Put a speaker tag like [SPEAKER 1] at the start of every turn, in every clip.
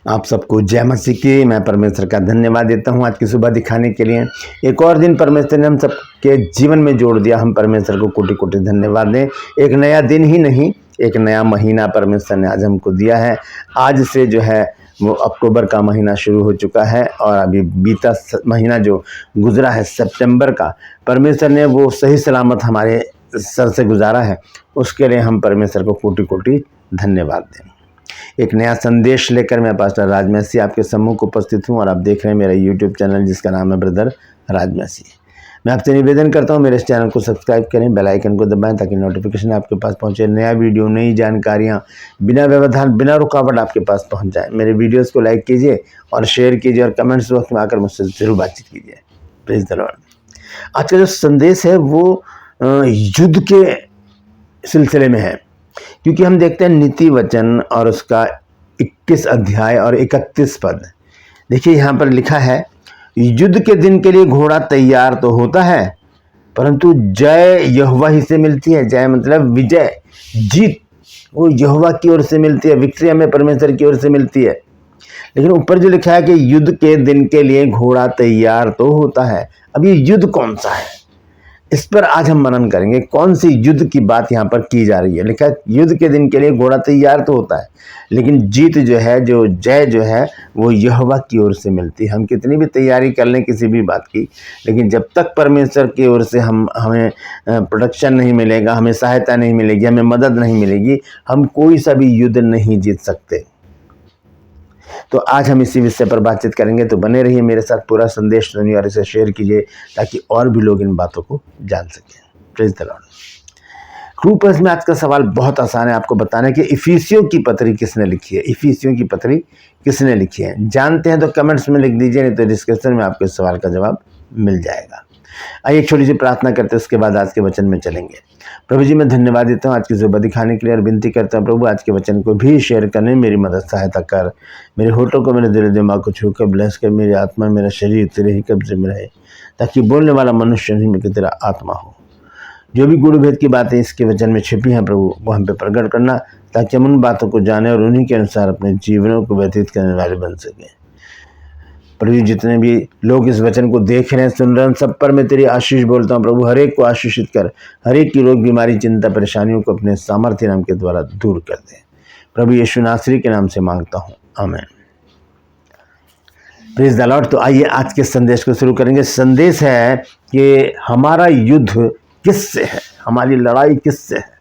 [SPEAKER 1] आप सबको जय मसीह की। मैं परमेश्वर का धन्यवाद देता हूं आज की सुबह दिखाने के लिए। एक और दिन परमेश्वर ने हम सबके जीवन में जोड़ दिया। हम परमेश्वर को कोटि कोटि धन्यवाद दें। एक नया दिन ही नहीं, एक नया महीना परमेश्वर ने आज हमको दिया है। आज से जो है वो अक्टूबर का महीना शुरू हो चुका है और अभी बीता महीना जो गुजरा है सितंबर का, परमेश्वर ने वो सही सलामत हमारे सर से गुजारा है। उसके लिए हम परमेश्वर को कोटि कोटि धन्यवाद दें। एक नया संदेश लेकर मैं पास्टर राज मसीह आपके सम्मुख उपस्थित हूं और आप देख रहे हैं मेरा यूट्यूब चैनल जिसका नाम है ब्रदर राज मसीह। मैं आपसे निवेदन करता हूं मेरे इस चैनल को सब्सक्राइब करें, बेल आइकन को दबाएं ताकि नोटिफिकेशन आपके पास पहुंचे। नया वीडियो, नई जानकारियां बिना व्यवधान, बिना रुकावट आपके पास पहुंच जाए। मेरे वीडियोज़ को लाइक कीजिए और शेयर कीजिए और कमेंट्स बॉक्स में आकर मुझसे ज़रूर बातचीत कीजिए। Praise the Lord. आज का जो संदेश है वो युद्ध के सिलसिले में है, क्योंकि हम देखते हैं नीति वचन और उसका 21 अध्याय और 31 पद। देखिए यहाँ पर लिखा है, युद्ध के दिन के लिए घोड़ा तैयार तो होता है, परंतु जय यहोवा ही से मिलती है। जय मतलब विजय, जीत वो यहोवा की ओर से मिलती है। विक्ट्री हमें परमेश्वर की ओर से मिलती है। लेकिन ऊपर जो लिखा है कि युद्ध के दिन के लिए घोड़ा तैयार तो होता है। अब ये युद्ध कौन सा है, इस पर आज हम मनन करेंगे। कौन सी युद्ध की बात यहाँ पर की जा रही है। लिखा है युद्ध के दिन के लिए घोड़ा तैयार तो होता है, लेकिन जीत जो है, जो जय जो है, वो यहोवा की ओर से मिलती है। हम कितनी भी तैयारी कर लें किसी भी बात की, लेकिन जब तक परमेश्वर की ओर से हमें प्रोटेक्शन नहीं मिलेगा, हमें सहायता नहीं मिलेगी, हमें मदद नहीं मिलेगी, हम कोई सा भी युद्ध नहीं जीत सकते। तो आज हम इसी विषय पर बातचीत करेंगे। तो बने रहिए मेरे साथ, पूरा संदेश सुनिए और इसे शेयर कीजिए ताकि और भी लोग इन बातों को जान सकें। Praise the Lord. क्रूपर्स में आज का सवाल बहुत आसान है आपको बताना कि इफिसियों की पत्री किसने लिखी है। इफिसियों की पत्री किसने लिखी है, जानते हैं तो कमेंट्स में लिख दीजिए, नहीं तो डिस्कशन में आपके सवाल का जवाब मिल जाएगा। आइए एक छोटी सी प्रार्थना करते हैं, उसके बाद आज के वचन में चलेंगे। प्रभु जी, मैं धन्यवाद देता हूँ आज की सुबह दिखाने के लिए और विनती करता हूँ प्रभु आज के वचन को भी शेयर करने में मेरी मदद सहायता कर। मेरे होठों को, मेरे दिल दिमाग को छू कर ब्लेस कर। मेरी आत्मा, मेरा शरीर तेरे ही कब्जे में रहे, ताकि बोलने वाला मनुष्य नहीं में तेरा आत्मा हो। जो भी गुरु भेद की बातें इसके वचन में छिपी हैं प्रभु, वो हम पे प्रकट करना, ताकि हम उन बातों को जाने और उन्हीं के अनुसार अपने जीवनों को व्यतीत करने वाले बन सकें। प्रभु जितने भी लोग इस वचन को देख रहे हैं, सुन रहे हैं, सब पर मैं तेरी आशीष बोलता हूँ प्रभु। हर एक को आशीषित कर, हर एक की रोग, बीमारी, चिंता, परेशानियों को अपने सामर्थ्य नाम के द्वारा दूर कर दे। प्रभु यीशु नासरी के नाम से मांगता हूँ, आमीन। Praise the Lord. तो आइए आज के संदेश को शुरू करेंगे। संदेश है कि हमारा युद्ध किससे है, हमारी लड़ाई किससे है।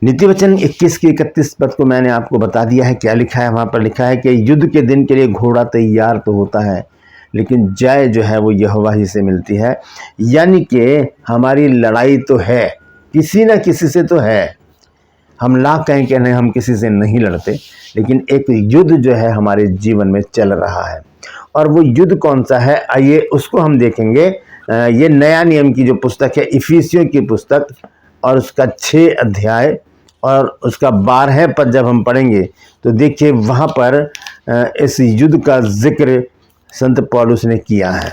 [SPEAKER 1] नीति वचन 21 की 31 पद को मैंने आपको बता दिया है। क्या लिखा है वहाँ पर? लिखा है कि युद्ध के दिन के लिए घोड़ा तैयार तो होता है, लेकिन जय जो है वो यहोवा ही से मिलती है। यानी कि हमारी लड़ाई तो है, किसी न किसी से तो है। हम लाख कहें कि नहीं, हम किसी से नहीं लड़ते, लेकिन एक युद्ध जो है हमारे जीवन में चल रहा है। और वो युद्ध कौन सा है, आइए उसको हम देखेंगे। ये नया नियम की जो पुस्तक है, इफिसियों की पुस्तक, और उसका 6 अध्याय और उसका 12 पद जब हम पढ़ेंगे तो देखिए वहाँ पर इस युद्ध का जिक्र संत पौलुस ने किया है।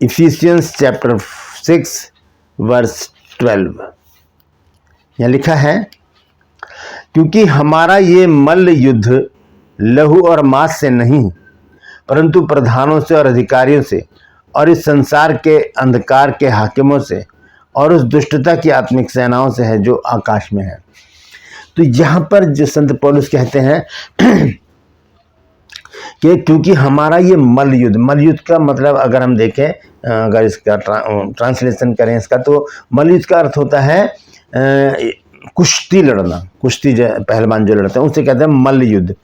[SPEAKER 1] इफिसियंस चैप्टर 6 वर्स 12 यहाँ लिखा है, क्योंकि हमारा ये मल्ल युद्ध लहू और मांस से नहीं, परंतु प्रधानों से और अधिकारियों से और इस संसार के अंधकार के हाकिमों से और उस दुष्टता की आत्मिक सेनाओं से है जो आकाश में है। तो यहाँ पर जो संत पौलुस कहते हैं कि क्योंकि हमारा ये मल्ल युद्ध का मतलब अगर हम देखें, अगर इसका ट्रांसलेशन करें इसका, तो मल्ल युद्ध का अर्थ होता है कुश्ती लड़ना। कुश्ती पहलवान जो लड़ते हैं उसे कहते हैं मल्ल युद्ध।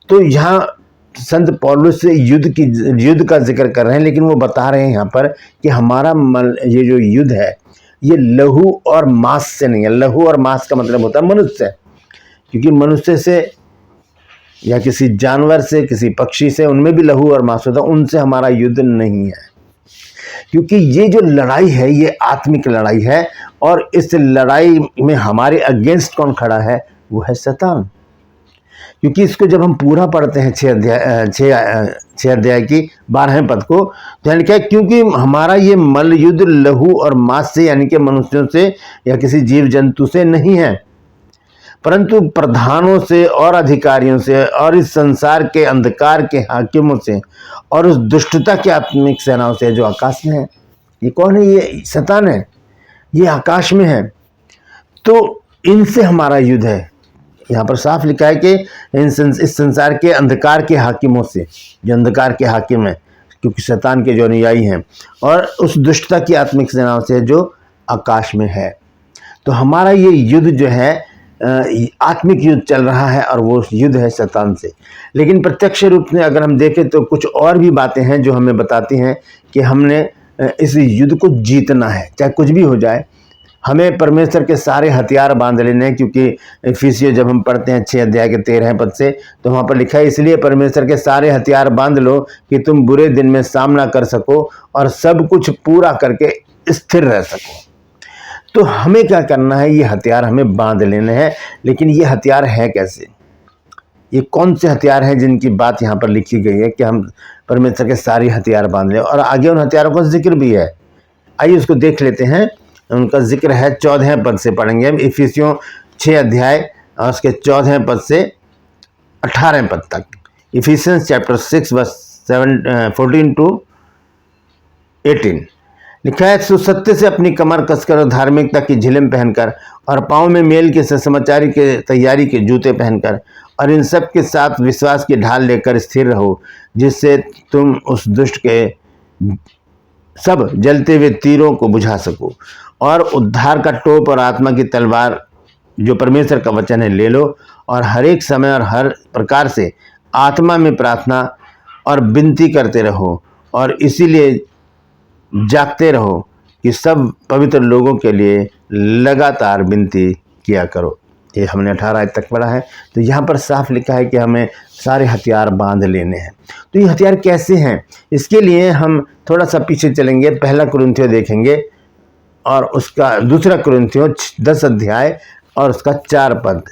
[SPEAKER 1] तो यहाँ संत पौलुस युद्ध का जिक्र कर रहे हैं, लेकिन वो बता रहे हैं यहाँ पर कि हमारा ये जो युद्ध है ये लहू और मांस से नहीं है। लहू और मांस का मतलब होता है मनुष्य, क्योंकि मनुष्य से या किसी जानवर से, किसी पक्षी से, उनमें भी लहू और मांस होता है, उनसे हमारा युद्ध नहीं है। क्योंकि ये जो लड़ाई है ये आत्मिक लड़ाई है, और इस लड़ाई में हमारे अगेंस्ट कौन खड़ा है, वो है शैतान। क्योंकि इसको जब हम पूरा पढ़ते हैं 6 अध्याय की 12 पद को, तो यानी क्या, क्योंकि हमारा ये मल्ल युद्ध लहू और मांस से यानी कि मनुष्यों से या किसी जीव जंतु से नहीं है, परंतु प्रधानों से और अधिकारियों से और इस संसार के अंधकार के हाकिमों से और उस दुष्टता की आत्मिक सेनाओं से जो आकाश में है। ये कौन है? ये शैतान है, ये आकाश में है। तो इनसे हमारा युद्ध है। यहाँ पर साफ लिखा है कि इस संसार के अंधकार के हाकिमों से, जो अंधकार के हाकिम हैं, क्योंकि शैतान के जो अनुयायी हैं, और उस दुष्टता की आत्मिक सेनाओं से जो आकाश में है। तो हमारा ये युद्ध जो है आत्मिक युद्ध चल रहा है, और वो युद्ध है शैतान से। लेकिन प्रत्यक्ष रूप में अगर हम देखें तो कुछ और भी बातें हैं जो हमें बताती हैं कि हमने इस युद्ध को जीतना है, चाहे कुछ भी हो जाए। हमें परमेश्वर के सारे हथियार बांध लेने हैं, क्योंकि इफिसियों जब हम पढ़ते हैं 6 अध्याय के 13 पद से, तो वहाँ पर लिखा है, इसलिए परमेश्वर के सारे हथियार बांध लो कि तुम बुरे दिन में सामना कर सको और सब कुछ पूरा करके स्थिर रह सको। तो हमें क्या करना है? ये हथियार हमें बांध लेने हैं। लेकिन ये हथियार है कैसे? ये कौन से हथियार हैं जिनकी बात यहाँ पर लिखी गई है कि हम परमेश्वर के सारे हथियार बांध लें? और आगे उन हथियारों का जिक्र भी है। आइए उसको देख लेते हैं। उनका जिक्र है 14 पद से पढ़ेंगे हम, इफिसियों 6 अध्याय और उसके 14 पद से 18 पद तक। इफिसियंस चैप्टर 6 वर्स 14 to 18 लिखा है, सुसत्य से अपनी कमर कसकर और धार्मिकता की झिलम पहनकर और पाँव में मेल के सुसमाचारी के तैयारी के जूते पहनकर और इन सब के साथ विश्वास की ढाल लेकर स्थिर रहो, जिससे तुम उस दुष्ट के सब जलते हुए तीरों को बुझा सको, और उद्धार का टोप और आत्मा की तलवार जो परमेश्वर का वचन है ले लो, और हर एक समय और हर प्रकार से आत्मा में प्रार्थना और विनती करते रहो, और इसीलिए जागते रहो कि सब पवित्र लोगों के लिए लगातार विनती किया करो। ये हमने 18 आयत तक पढ़ा है। तो यहाँ पर साफ लिखा है कि हमें सारे हथियार बांध लेने हैं। तो ये हथियार कैसे हैं? इसके लिए हम थोड़ा सा पीछे चलेंगे, 1 कुरिन्थियों देखेंगे और उसका 2 कुरिन्थियों 10 अध्याय और उसका 4 पद।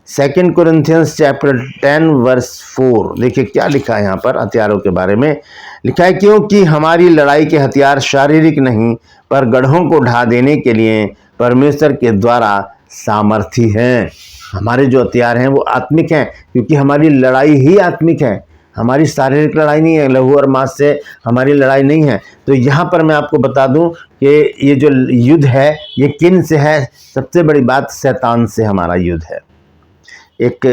[SPEAKER 1] 2 कुरिन्थियंस चैप्टर 10 वर्स 4 देखिए क्या लिखा है यहाँ पर हथियारों के बारे में। लिखा है, क्योंकि हमारी लड़ाई के हथियार शारीरिक नहीं पर गढ़ों को ढा देने के लिए परमेश्वर के द्वारा सामर्थी हैं। हमारे जो हथियार हैं वो आत्मिक हैं, क्योंकि हमारी लड़ाई ही आत्मिक है। हमारी शारीरिक लड़ाई नहीं है, लहू और मांस से हमारी लड़ाई नहीं है। तो यहाँ पर मैं आपको बता दूं कि ये जो युद्ध है ये किन से है? सबसे बड़ी बात, शैतान से हमारा युद्ध है। एक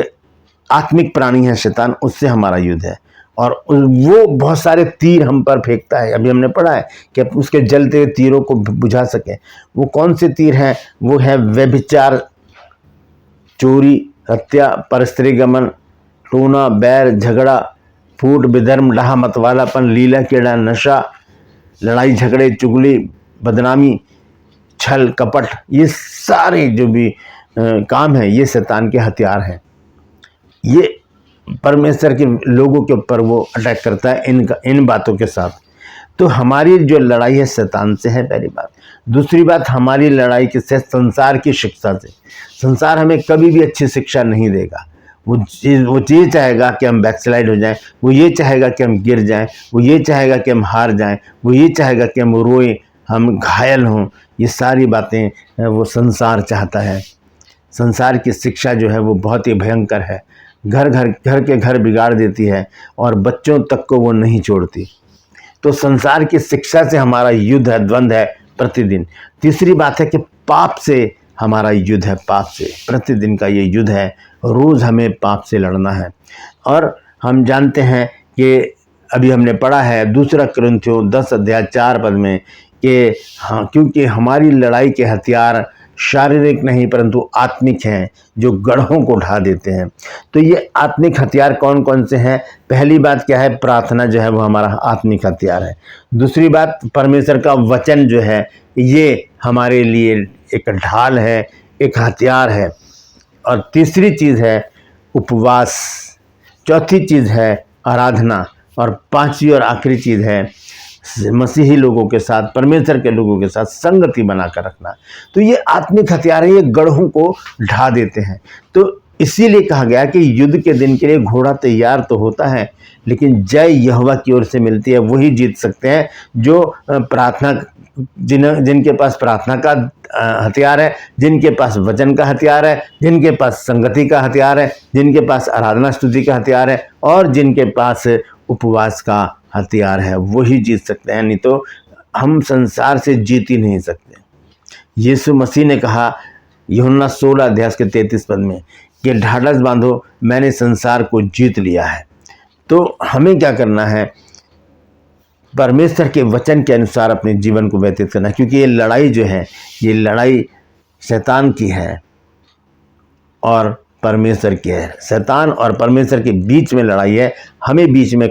[SPEAKER 1] आत्मिक प्राणी है शैतान, उससे हमारा युद्ध है, और वो बहुत सारे तीर हम पर फेंकता है। अभी हमने पढ़ा है कि उसके जलते हुए तीरों को बुझा सके। वो कौन से तीर हैं? वो है व्यभिचार, चोरी, हत्या, परस्त्रीगमन, टोना, बैर, झगड़ा, फूट, विधर्म, डाह, मतवालापन, लीला, कीड़ा, नशा, लड़ाई झगड़े, चुगली, बदनामी, छल, कपट। ये सारे जो भी काम है ये शैतान के हथियार हैं। ये परमेश्वर के लोगों के ऊपर वो अटैक करता है इन बातों के साथ। तो हमारी जो लड़ाई है शैतान से है, पहली बात। दूसरी बात, हमारी लड़ाई किससे? संसार की शिक्षा से। संसार हमें कभी भी अच्छी शिक्षा नहीं देगा। वो चीज़ चाहेगा कि हम बैकस्लाइड हो जाएं, वो ये चाहेगा कि हम गिर जाएं, वो ये चाहेगा कि हम हार जाएं, वो ये चाहेगा कि हम रोएं, हम घायल हों। ये सारी बातें वो संसार चाहता है। संसार की शिक्षा जो है वो बहुत ही भयंकर है। घर के घर बिगाड़ देती है और बच्चों तक को वो नहीं छोड़ती। तो संसार की शिक्षा से हमारा युद्ध है, द्वंद है प्रतिदिन। तीसरी बात है कि पाप से हमारा युद्ध है, पाप से प्रतिदिन का ये युद्ध है। रोज़ हमें पाप से लड़ना है। और हम जानते हैं कि अभी हमने पढ़ा है 2 कुरिन्थियों 10 अध्याय 4 पद में कि हाँ, क्योंकि हमारी लड़ाई के हथियार शारीरिक नहीं परंतु आत्मिक हैं, जो गढ़ों को ढा देते हैं। तो ये आत्मिक हथियार कौन कौन से हैं? पहली बात क्या है? प्रार्थना जो है वो हमारा आत्मिक हथियार है। दूसरी बात, परमेश्वर का वचन जो है ये हमारे लिए एक ढाल है, एक हथियार है। और तीसरी चीज़ है उपवास। चौथी चीज़ है आराधना। और पांचवी और आखिरी चीज़ है मसीही लोगों के साथ, परमेश्वर के लोगों के साथ संगति बनाकर रखना। तो ये आत्मिक हथियार है, ये गढ़ों को ढा देते हैं। तो इसीलिए कहा गया कि युद्ध के दिन के लिए घोड़ा तैयार तो होता है, लेकिन जय यहोवा की ओर से मिलती है। वही जीत सकते हैं जो प्रार्थना जिनके पास प्रार्थना का हथियार है, जिनके पास वचन का हथियार है, जिनके पास संगति का हथियार है, जिनके पास आराधना स्तुति का हथियार है और जिनके पास उपवास का हथियार है, वही जीत सकते हैं। नहीं तो हम संसार से जीत ही नहीं सकते। यीशु मसीह ने कहा यूहन्ना 16 अध्याय के 33 पद में कि ढाढ़स बांधो, मैंने संसार को जीत लिया है। तो हमें क्या करना है? परमेश्वर के वचन के अनुसार अपने जीवन को व्यतीत करना, क्योंकि ये लड़ाई जो है, ये लड़ाई शैतान की है और परमेश्वर की है। शैतान और परमेश्वर के बीच में लड़ाई है। हमें बीच में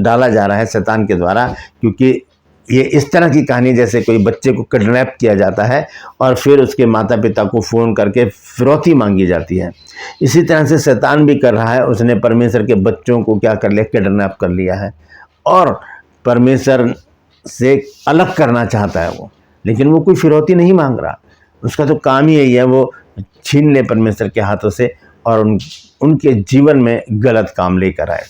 [SPEAKER 1] डाला जा रहा है शैतान के द्वारा, क्योंकि ये इस तरह की कहानी जैसे कोई बच्चे को किडनैप किया जाता है और फिर उसके माता पिता को फ़ोन करके फिरौती मांगी जाती है। इसी तरह से शैतान भी कर रहा है। उसने परमेश्वर के बच्चों को क्या कर लिया? किडनैप कर लिया है और परमेश्वर से अलग करना चाहता है वो, लेकिन वो कोई फिरौती नहीं मांग रहा। उसका तो काम ही यही है, वो छीन ले परमेश्वर के हाथों से और उनके जीवन में गलत काम लेकर आए।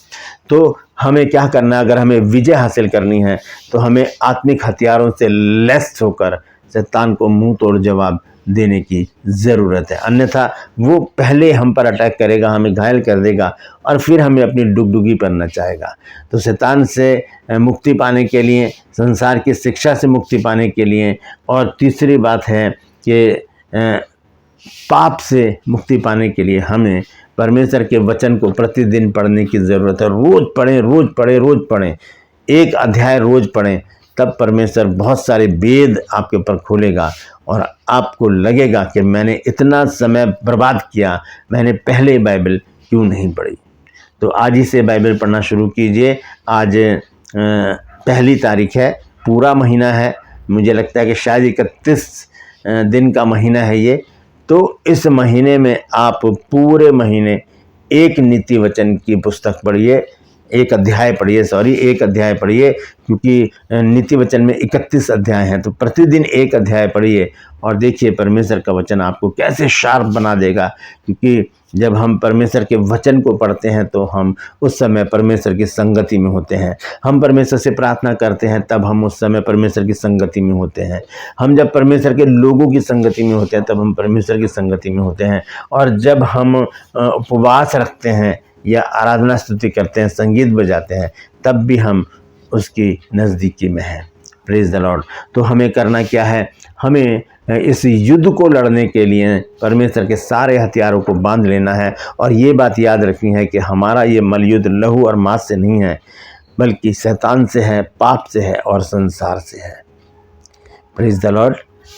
[SPEAKER 1] तो हमें क्या करना है? अगर हमें विजय हासिल करनी है तो हमें आत्मिक हथियारों से लैस होकर शैतान को मुंह तोड़ जवाब देने की ज़रूरत है। अन्यथा वो पहले हम पर अटैक करेगा, हमें घायल कर देगा और फिर हमें अपनी डुगडुगी पर नचाएगा। तो शैतान से मुक्ति पाने के लिए, संसार की शिक्षा से मुक्ति पाने के लिए, और तीसरी बात है कि पाप से मुक्ति पाने के लिए हमें परमेश्वर के वचन को प्रतिदिन पढ़ने की ज़रूरत है। रोज़ पढ़ें, रोज़ पढ़ें, रोज़ पढ़ें, एक अध्याय रोज़ पढ़ें, तब परमेश्वर बहुत सारे वेद आपके ऊपर खोलेगा और आपको लगेगा कि मैंने इतना समय बर्बाद किया, मैंने पहले बाइबल क्यों नहीं पढ़ी। तो आज ही से बाइबल पढ़ना शुरू कीजिए। आज पहली तारीख है, पूरा महीना है, मुझे लगता है कि शायद 31 दिन का महीना है ये। तो इस महीने में आप पूरे महीने एक नीति वचन की पुस्तक पढ़िए, एक अध्याय पढ़िए, क्योंकि नीति वचन में 31 अध्याय हैं। तो प्रतिदिन एक अध्याय पढ़िए और देखिए परमेश्वर का वचन आपको कैसे शार्प बना देगा। क्योंकि जब हम परमेश्वर के वचन को पढ़ते हैं तो हम उस समय परमेश्वर की संगति में होते हैं। हम परमेश्वर से प्रार्थना करते हैं तब हम उस समय परमेश्वर की संगति में होते हैं। हम जब परमेश्वर के लोगों की संगति में होते हैं तब हम परमेश्वर की संगति में होते हैं। और जब हम उपवास रखते हैं या आराधना स्तुति करते हैं, संगीत बजाते हैं, तब भी हम उसकी नज़दीकी में हैं। Praise the Lord. तो हमें करना क्या है? हमें इस युद्ध को लड़ने के लिए परमेश्वर के सारे हथियारों को बांध लेना है और ये बात याद रखनी है कि हमारा ये मलयुद्ध लहू और मांस से नहीं है, बल्कि शैतान से है, पाप से है और संसार से है। Praise the Lord.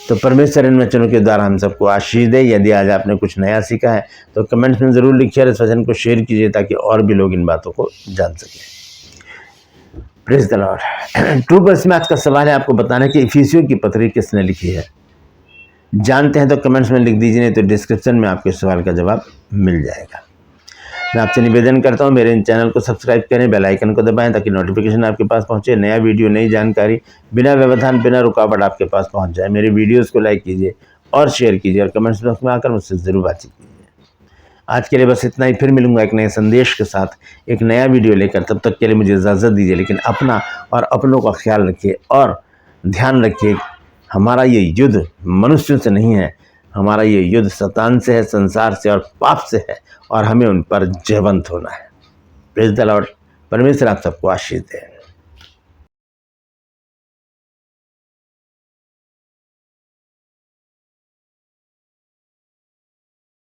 [SPEAKER 1] तो परमेश्वर इन वचनों के द्वारा हम सबको आशीष दे। यदि आज आपने कुछ नया सीखा है तो कमेंट्स में ज़रूर लिखिए और इस वचन को शेयर कीजिए ताकि और भी लोग इन बातों को जान सकें। Praise the Lord. ट्रू बस में आज का सवाल है आपको बताना कि इफिसियों की पत्री किसने लिखी है। जानते हैं तो कमेंट्स में लिख दीजिए, नहीं तो डिस्क्रिप्शन में आपके सवाल का जवाब मिल जाएगा। मैं आपसे निवेदन करता हूं मेरे इन चैनल को सब्सक्राइब करें, बेल आइकन को दबाएं ताकि नोटिफिकेशन आपके पास पहुंचे। नया वीडियो, नई जानकारी बिना व्यवधान, बिना रुकावट आपके पास पहुंच जाए। मेरे वीडियोस को लाइक कीजिए और शेयर कीजिए और कमेंट्स बॉक्स में आकर मुझसे ज़रूर बातचीत कीजिए। आज के लिए बस इतना ही। फिर मिलूंगा एक नए संदेश के साथ, एक नया वीडियो लेकर। तब तक के लिए मुझे इजाज़त दीजिए, लेकिन अपना और अपनों का ख्याल रखिए और ध्यान रखिए हमारा ये युद्ध मनुष्यों से नहीं है, हमारा ये युद्ध शैतान से है, संसार से और पाप से है और हमें उन पर जयवंत होना है। Praise the Lord. परमेश्वर आप सबको आशीष दे।